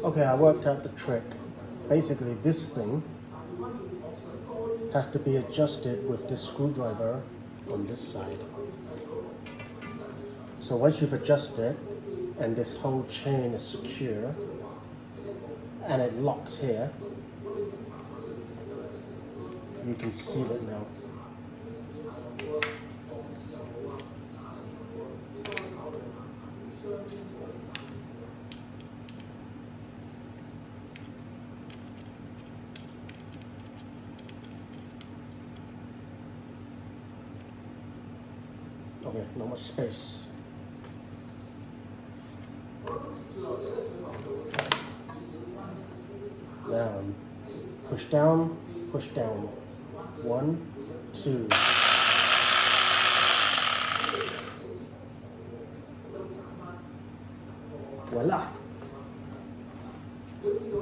Okay, I worked out the trick. Basically, this thing has to be adjusted with this screwdriver on this side. So once you've adjusted and this whole chain is secure and it locks here, you can seal it now. Okay, not much space. Now you push down, push down. 1, 2. Voila!